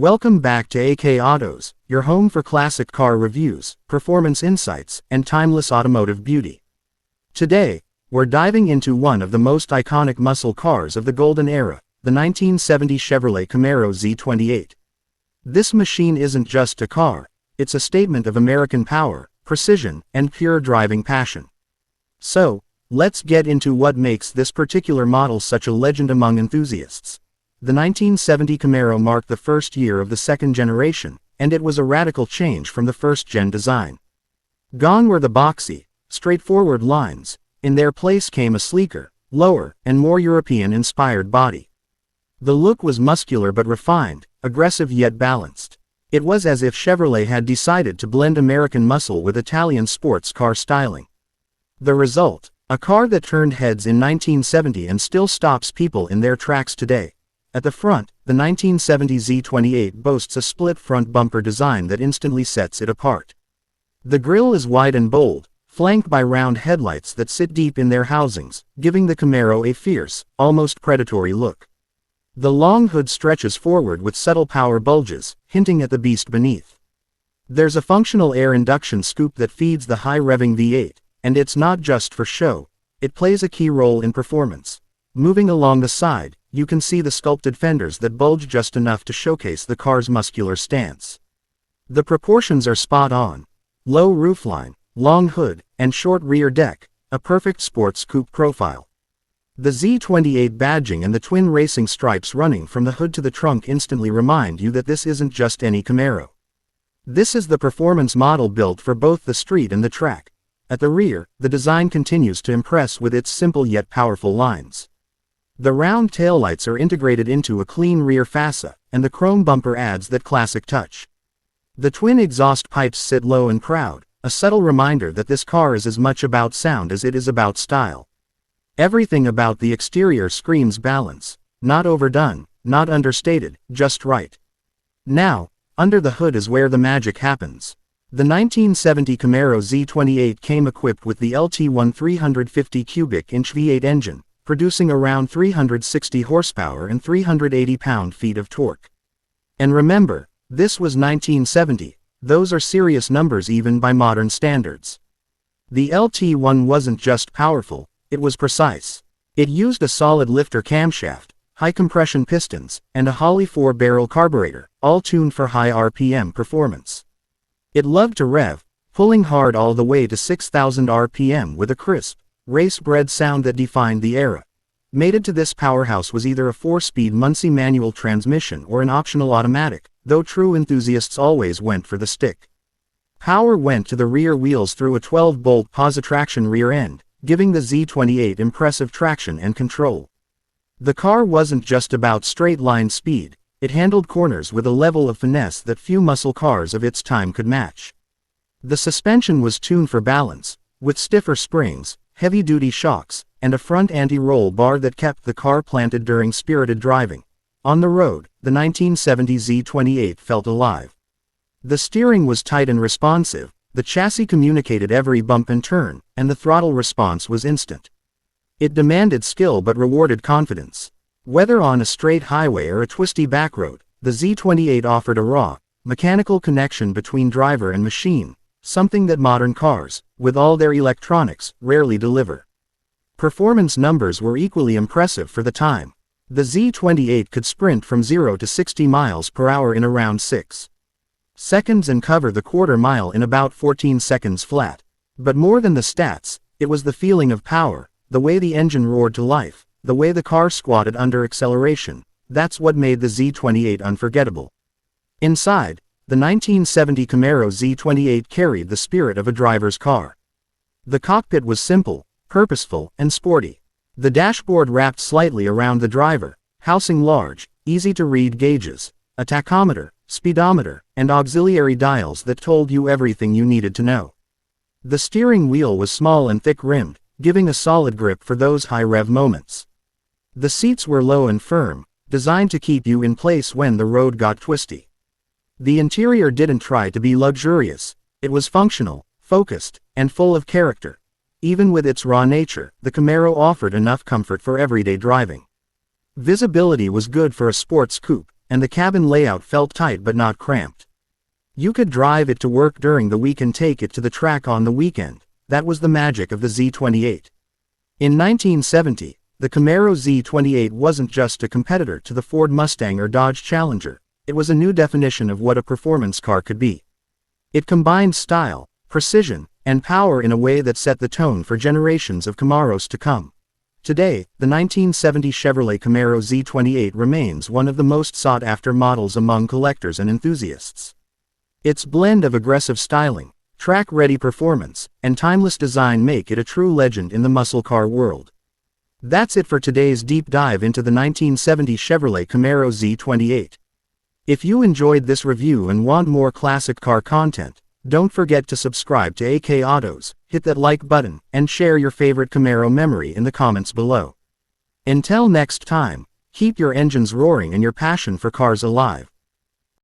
Welcome back to AK Autos, your home for classic car reviews, performance insights, and timeless automotive beauty. Today, we're diving into one of the most iconic muscle cars of the golden era, the 1970 Chevrolet Camaro Z28. This machine isn't just a car, it's a statement of American power, precision, and pure driving passion. So, let's get into what makes this particular model such a legend among enthusiasts. The 1970 Camaro marked the first year of the second generation, and it was a radical change from the first-gen design. Gone were the boxy, straightforward lines. In their place came a sleeker, lower, and more European-inspired body. The look was muscular but refined, aggressive yet balanced. It was as if Chevrolet had decided to blend American muscle with Italian sports car styling. The result, a car that turned heads in 1970 and still stops people in their tracks today. At the front, the 1970 Z28 boasts a split front bumper design that instantly sets it apart. The grille is wide and bold, flanked by round headlights that sit deep in their housings, giving the Camaro a fierce, almost predatory look. The long hood stretches forward with subtle power bulges, hinting at the beast beneath. There's a functional air induction scoop that feeds the high-revving V8, and it's not just for show, it plays a key role in performance. Moving along the side, you can see the sculpted fenders that bulge just enough to showcase the car's muscular stance. The proportions are spot on. Low roofline, long hood, and short rear deck, a perfect sports coupe profile. The Z28 badging and the twin racing stripes running from the hood to the trunk instantly remind you that this isn't just any Camaro. This is the performance model built for both the street and the track. At the rear, the design continues to impress with its simple yet powerful lines. The round taillights are integrated into a clean rear fascia, and the chrome bumper adds that classic touch. The twin exhaust pipes sit low and proud, a subtle reminder that this car is as much about sound as it is about style. Everything about the exterior screams balance, not overdone, not understated, just right. Now, under the hood is where the magic happens. The 1970 Camaro Z28 came equipped with the LT1 350 cubic inch V8 engine, producing around 360 horsepower and 380 pound-feet of torque. And remember, this was 1970, those are serious numbers even by modern standards. The LT1 wasn't just powerful, it was precise. It used a solid lifter camshaft, high-compression pistons, and a Holley 4-barrel carburetor, all tuned for high RPM performance. It loved to rev, pulling hard all the way to 6,000 RPM with a crisp, race-bred sound that defined the era. Mated to this powerhouse was either a 4-speed Muncie manual transmission or an optional automatic, though true enthusiasts always went for the stick. Power went to the rear wheels through a 12-bolt positraction rear end, giving the Z28 impressive traction and control. The car wasn't just about straight-line speed, it handled corners with a level of finesse that few muscle cars of its time could match. The suspension was tuned for balance, with stiffer springs, heavy-duty shocks, and a front anti-roll bar that kept the car planted during spirited driving. On the road, the 1970 Z28 felt alive. The steering was tight and responsive, the chassis communicated every bump and turn, and the throttle response was instant. It demanded skill but rewarded confidence. Whether on a straight highway or a twisty back road, the Z28 offered a raw, mechanical connection between driver and machine, something that modern cars, with all their electronics, rarely deliver. Performance numbers were equally impressive for the time. The Z28 could sprint from 0 to 60 miles per hour in around 6 seconds and cover the quarter mile in about 14 seconds flat. But more than the stats, it was the feeling of power, the way the engine roared to life, the way the car squatted under acceleration, that's what made the Z28 unforgettable. Inside, the 1970 Camaro Z28 carried the spirit of a driver's car. The cockpit was simple, purposeful, and sporty. The dashboard wrapped slightly around the driver, housing large, easy-to-read gauges, a tachometer, speedometer, and auxiliary dials that told you everything you needed to know. The steering wheel was small and thick-rimmed, giving a solid grip for those high-rev moments. The seats were low and firm, designed to keep you in place when the road got twisty. The interior didn't try to be luxurious, it was functional, focused, and full of character. Even with its raw nature, the Camaro offered enough comfort for everyday driving. Visibility was good for a sports coupe, and the cabin layout felt tight but not cramped. You could drive it to work during the week and take it to the track on the weekend. That was the magic of the Z28. In 1970, the Camaro Z28 wasn't just a competitor to the Ford Mustang or Dodge Challenger, it was a new definition of what a performance car could be. It combined style, precision, and power in a way that set the tone for generations of Camaros to come. Today, the 1970 Chevrolet Camaro Z28 remains one of the most sought-after models among collectors and enthusiasts. Its blend of aggressive styling, track-ready performance, and timeless design make it a true legend in the muscle car world. That's it for today's deep dive into the 1970 Chevrolet Camaro Z28. If you enjoyed this review and want more classic car content, don't forget to subscribe to AK Autos, hit that like button, and share your favorite Camaro memory in the comments below. Until next time, keep your engines roaring and your passion for cars alive.